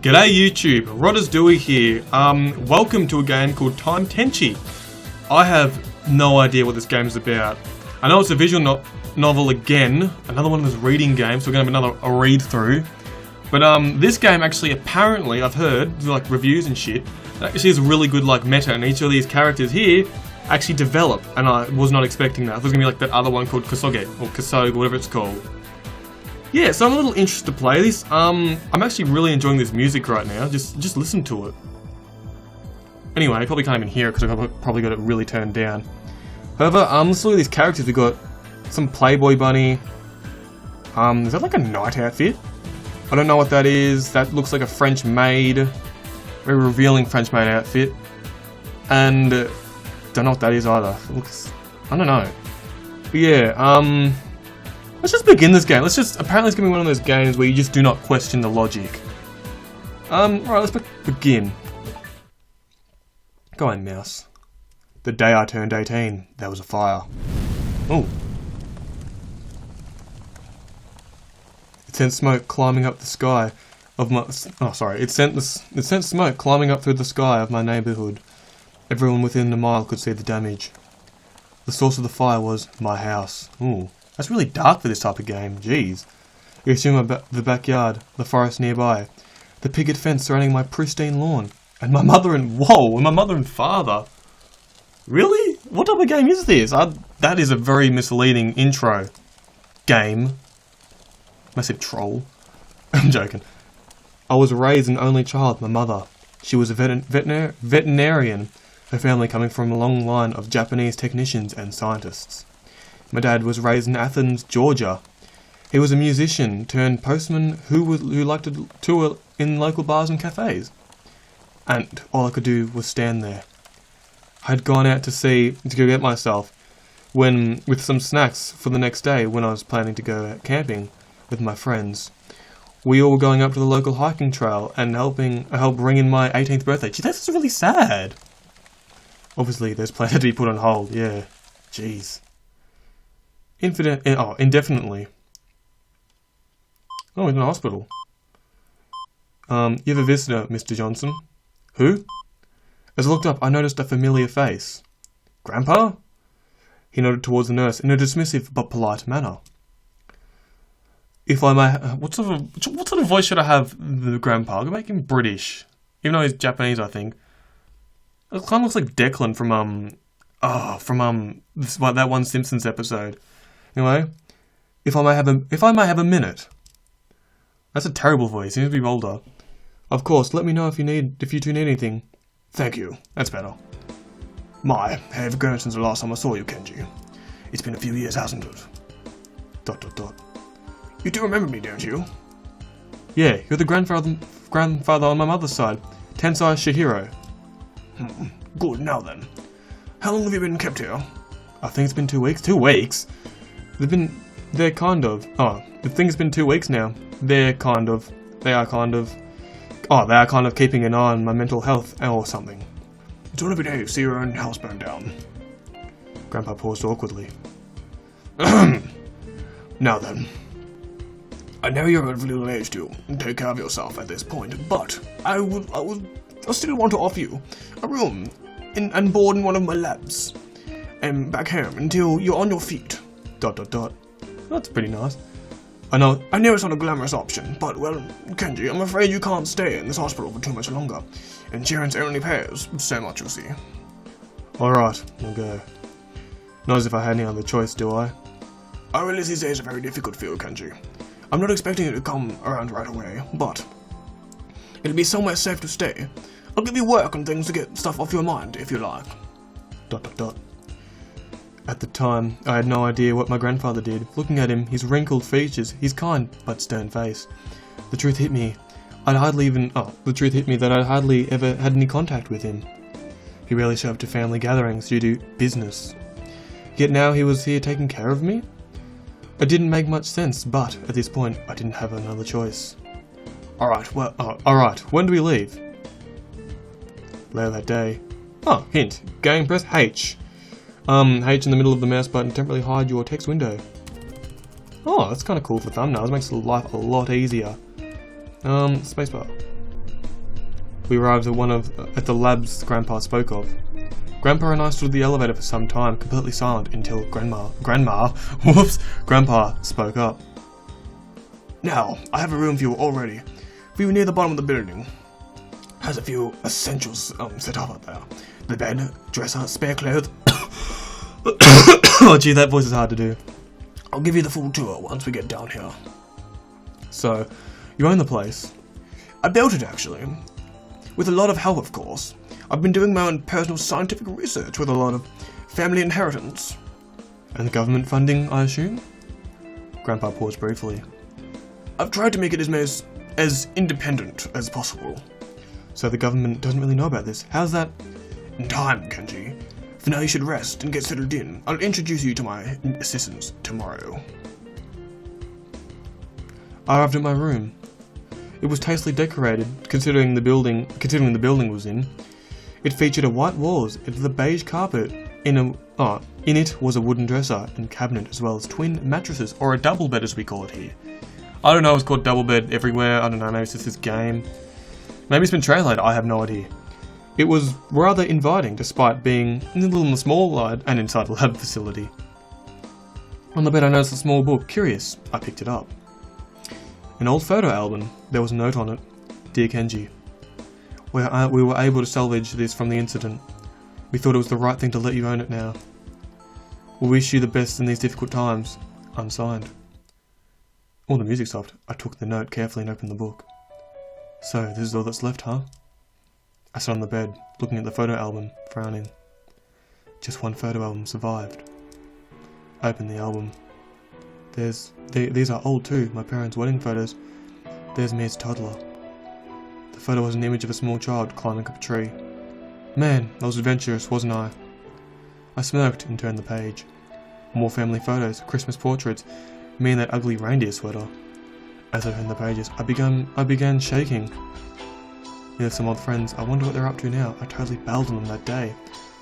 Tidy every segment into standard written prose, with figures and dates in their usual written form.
G'day YouTube, Rodders Dewey here. Welcome to a game called Tenshi. I have no idea what this game is about. I know it's a visual novel again, another one of those reading games, so we're going to have a read through. But this game actually, apparently, I've heard, like reviews and shit, it actually has a really good like meta, and each of these characters here actually develop, and I was not expecting that. I thought it was going to be like that other one called Kosoge, or Kosoge, whatever it's called. Yeah, so I'm a little interested to play this. I'm actually really enjoying this music right now. Just listen to it. Anyway, I probably can't even hear it because I've probably got it really turned down. However, let's look at these characters. We've got some Playboy bunny. Is that like a night outfit? I don't know what that is. That looks like a French maid. Very revealing French maid outfit. And don't know what that is either. It looks, I don't know. But yeah, let's just begin this game. Apparently it's going to be one of those games where you just do not question the logic. Alright, let's begin. Go on, mouse. The day I turned 18, there was a fire. Oh. It sent smoke climbing up the sky of my... Oh, sorry. It sent smoke climbing up through the sky of my neighbourhood. Everyone within a mile could see the damage. The source of the fire was my house. Ooh. That's really dark for this type of game, jeez. You assume the backyard, the forest nearby, the picket fence surrounding my pristine lawn, and my mother and father. Really? What type of game is this? That is a very misleading intro. Game. Massive troll. I'm joking. I was raised an only child, my mother. She was a veterinarian, her family coming from a long line of Japanese technicians and scientists. My dad was raised in Athens, Georgia. He was a musician turned postman who liked to tour in local bars and cafes. And all I could do was stand there. I had gone out to go get myself with some snacks for the next day when I was planning to go camping with my friends. We all were going up to the local hiking trail and help ring in my 18th birthday. Gee, that's really sad. Obviously, there's plans to be put on hold. Yeah, jeez. Indefinitely. Oh, in the hospital. You have a visitor, Mr. Johnson. Who? As I looked up, I noticed a familiar face. Grandpa? He nodded towards the nurse in a dismissive but polite manner. If I may, what sort of voice should I have the grandpa? I could make him British, even though he's Japanese, I think. It kind of looks like Declan from that one Simpsons episode. Anyway, if I may have a minute. That's a terrible voice. He seems to be older. Of course, let me know if you two need anything. Thank you. That's better. My, have grown since the last time I saw you, Kenji. It's been a few years, hasn't it? ... You do remember me, don't you? Yeah, you're the grandfather on my mother's side, Tensai Shihiro. Good. Now then, how long have you been kept here? I think it's been 2 weeks. 2 weeks. The thing's been 2 weeks now. They are kind of keeping an eye on my mental health or something. It's all every day you see your own house burn down. Grandpa paused awkwardly. Now then, I know you're of little age to take care of yourself at this point, but I still want to offer you a room and board in one of my labs, and back home until you're on your feet. ... That's pretty nice. I know it's not a glamorous option, but, well, Kenji, I'm afraid you can't stay in this hospital for too much longer. Insurance only pays so much, you see. Alright, we'll go. Not as if I had any other choice, do I? I realize these days are very difficult for you, Kenji. I'm not expecting you to come around right away, but it'll be somewhere safe to stay. I'll give you work and things to get stuff off your mind, if you like. ... At the time, I had no idea what my grandfather did. Looking at him, his wrinkled features, his kind but stern face. The truth hit me that I'd hardly ever had any contact with him. He rarely showed up to family gatherings due to business. Yet now he was here taking care of me? It didn't make much sense, but at this point, I didn't have another choice. Alright, when do we leave? Later that day. Oh, hint. Game, press H. H in the middle of the mouse button, temporarily hide your text window. Oh, that's kind of cool for thumbnails. It makes life a lot easier. Spacebar. We arrived at the labs Grandpa spoke of. Grandpa and I stood at the elevator for some time, completely silent, until Grandpa spoke up. Now, I have a room for you already. View near the bottom of the building. Has a few essentials set up there. The bed, dresser, spare clothes. Oh gee, that voice is hard to do. I'll give you the full tour once we get down here. So, you own the place. I built it actually. With a lot of help, of course. I've been doing my own personal scientific research with a lot of family inheritance. And government funding, I assume? Grandpa paused briefly. I've tried to make it as independent as possible. So the government doesn't really know about this. How's that? In time, Kenji. For now you should rest and get settled in. I'll introduce you to my assistants tomorrow. I arrived at my room. It was tastefully decorated, considering the building was in. It featured a white walls and the beige carpet. In it was a wooden dresser and cabinet, as well as twin mattresses, or a double bed as we call it here. I don't know, it's called double bed everywhere. I don't know, maybe it's just this game. Maybe it's been translated, I have no idea. It was rather inviting, despite being a little on the small side and inside the lab facility. On the bed I noticed a small book. Curious, I picked it up. An old photo album. There was a note on it. Dear Kenji. We were able to salvage this from the incident. We thought it was the right thing to let you own it now. We wish you the best in these difficult times. Unsigned. All the music stopped. I took the note carefully and opened the book. So, this is all that's left, huh? I sat on the bed, looking at the photo album, frowning. Just one photo album survived. I opened the album. These are old too, my parents' wedding photos. There's me as a toddler. The photo was an image of a small child climbing up a tree. Man, I was adventurous, wasn't I? I smirked and turned the page. More family photos, Christmas portraits, me in that ugly reindeer sweater. As I turned the pages, I began shaking. Here's some old friends. I wonder what they're up to now. I totally bailed on them that day.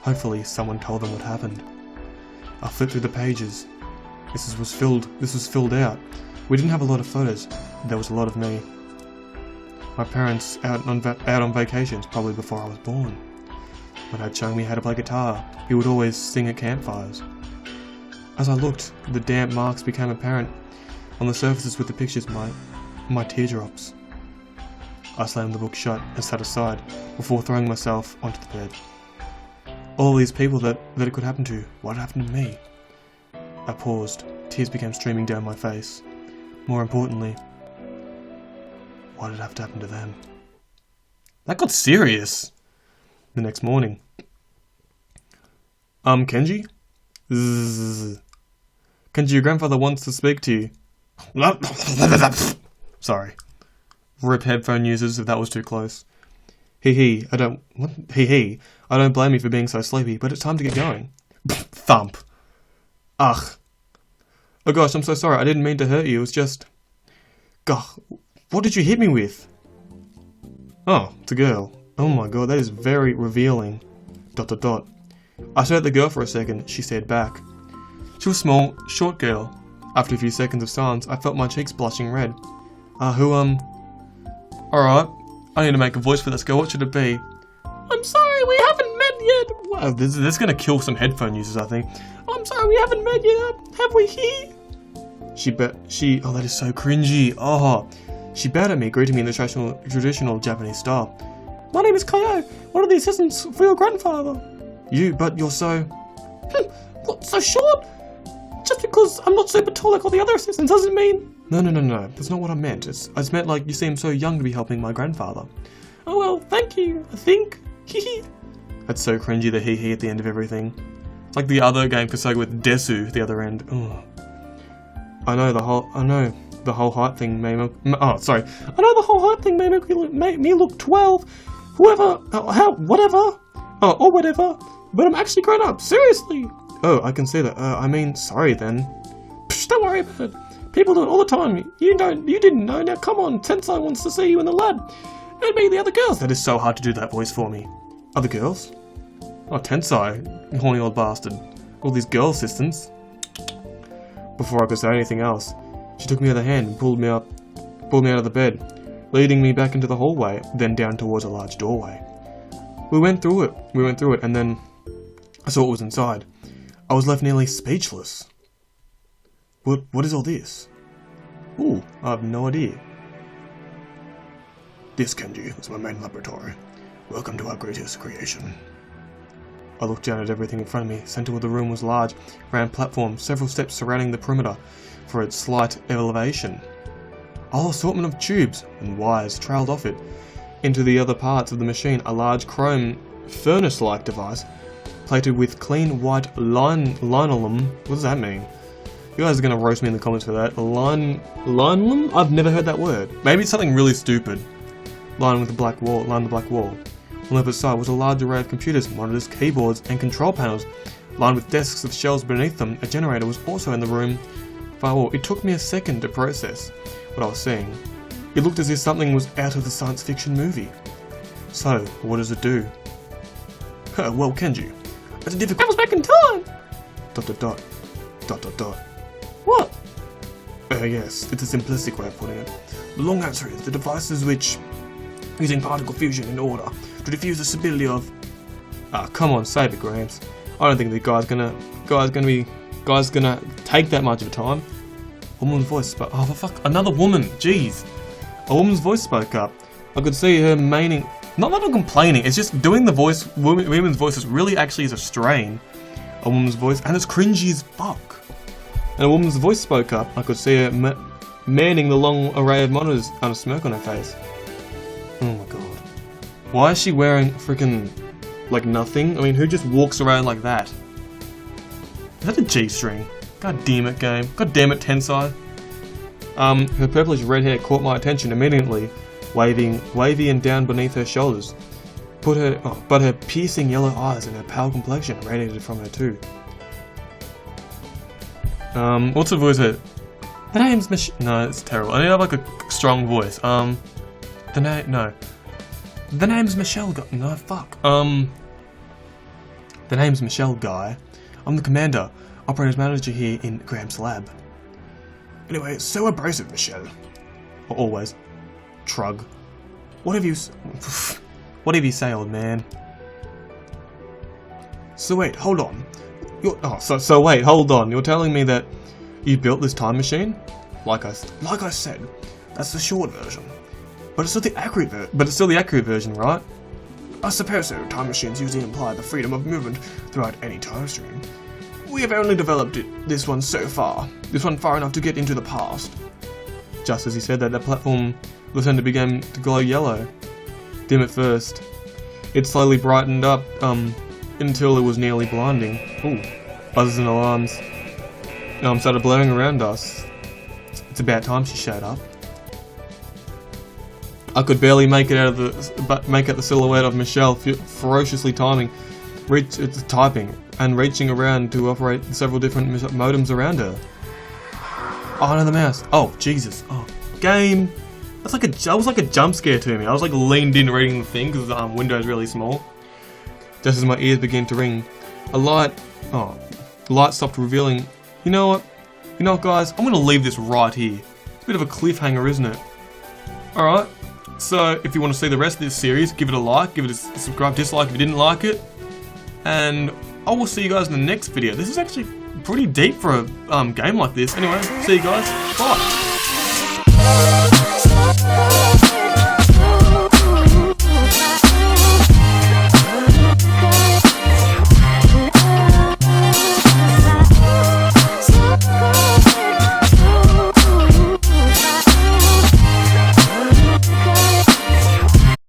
Hopefully, someone told them what happened. I flipped through the pages. This was filled out. We didn't have a lot of photos. There was a lot of me. My parents out on vacations, probably before I was born. My dad showing me how to play guitar. He would always sing at campfires. As I looked, the damp marks became apparent on the surfaces with the pictures, my teardrops. I slammed the book shut and sat aside before throwing myself onto the bed. All these people that it could happen to, what happened to me? I paused. Tears began streaming down my face. More importantly, what had have to happen to them? That got serious. The next morning. Kenji? Zzz. Kenji, your grandfather wants to speak to you. Sorry. Rip headphone users if that was too close. I don't blame you for being so sleepy, but it's time to get going. Thump. Ugh. Oh gosh, I'm so sorry, I didn't mean to hurt you, it was just... Gosh, what did you hit me with? Oh, it's a girl. Oh my god, that is very revealing. ... I stared at the girl for a second, she stared back. She was a small, short girl. After a few seconds of silence, I felt my cheeks blushing red. Alright, I need to make a voice for this girl, what should it be? I'm sorry, we haven't met yet. Wow, this is gonna kill some headphone users, I think. I'm sorry, we haven't met yet. Have we here? Oh, that is so cringy. Oh, she bowed at me, greeting me in the traditional Japanese style. My name is Kaio, one of the assistants for your grandfather. But you're so... What, so short? Just because I'm not super tall like all the other assistants doesn't mean... No, that's not what I meant. I just meant like you seem so young to be helping my grandfather. Oh well, thank you, I think. Hee. That's so cringy, the hee at the end of everything. It's like the other game Kasaga with Desu at the other end. Ugh. I know the whole height thing may make... I know the whole height thing may make me look 12. Whatever. But I'm actually grown up, seriously. Oh, I can see that. Sorry then. Psh, don't worry about it. People do it all the time. You didn't know. Now come on, Tensai wants to see you in the lab. And me, the other girls. That is so hard to do that voice for me. Other girls? Oh, Tensai, you horny old bastard. All these girl assistants. Before I could say anything else, she took me by the hand and pulled me out of the bed. leading me back into the hallway, then down towards a large doorway. We went through it, and then I saw what was inside. I was left nearly speechless. What is all this? Ooh, I have no idea. This, Kenji, is my main laboratory. Welcome to our greatest creation. I looked down at everything in front of me. Center of the room was large, round platform, several steps surrounding the perimeter for its slight elevation. A whole assortment of tubes and wires trailed off it into the other parts of the machine. A large chrome furnace-like device plated with clean white linoleum. What does that mean? You guys are going to roast me in the comments for that. Linoleum? I've never heard that word. Maybe it's something really stupid. Lined the black wall. On the opposite side was a large array of computers, monitors, keyboards, and control panels, lined with desks with shelves beneath them. A generator was also in the room. It took me a second to process what I was seeing. It looked as if something was out of the science fiction movie. So, what does it do? Well, Kenji, it's a difficult... I was back in time! ... What? Yes, it's a simplistic way of putting it. The long answer is the devices which, using particle fusion in order to diffuse the stability of... come on, save it, Grams. I don't think the guy's gonna take that much of a time. A woman's voice spoke. Oh, for fuck, another woman. Jeez. A woman's voice spoke up. I could see her maining. Not that I'm complaining. It's just doing the voice. Women's voices really actually is a strain. A woman's voice, and it's cringy as fuck. And a woman's voice spoke up. I could see her manning the long array of monitors and a smirk on her face. Oh my god. Why is she wearing freaking like nothing? I mean, who just walks around like that? Is that a G-string? God damn it, game. God damn it, Tensai. Her purplish red hair caught my attention immediately, wavy and down beneath her shoulders. But her piercing yellow eyes and her pale complexion radiated from her too. What's the voice here? The name's No, it's terrible. I need to have like a strong voice. The name's Michelle Guy. No, fuck. The name's Michelle Guy. I'm the commander, operations manager here in Graham's lab. Anyway, so abrasive, Michelle. Always. Trug. Whatever you say, old man. So wait, hold on. Wait, hold on. You're telling me that you built this time machine? Like I said, that's the short version. But it's still the accurate version, right? I suppose so. Time machines usually imply the freedom of movement throughout any time stream. We have only developed this one far enough to get into the past. Just as he said that, the platform lucidity began to glow yellow. Dim at first. It slowly brightened up, until it was nearly blinding. Ooh. Buzzes and alarms started blaring around us. It's about time she showed up. I could barely make out the silhouette of Michelle ferociously typing and reaching around to operate several different modems around her. Oh no, the mouse. Oh Jesus. Oh, game. That was like a jump scare to me. I was like leaned in reading the thing because the window's really small. Just as my ears began to ring, the light stopped revealing. You know what, guys? I'm gonna leave this right here. It's a bit of a cliffhanger, isn't it? All right. So if you want to see the rest of this series, give it a like, give it a subscribe, dislike if you didn't like it, and I will see you guys in the next video. This is actually pretty deep for a game like this. Anyway, see you guys. Bye.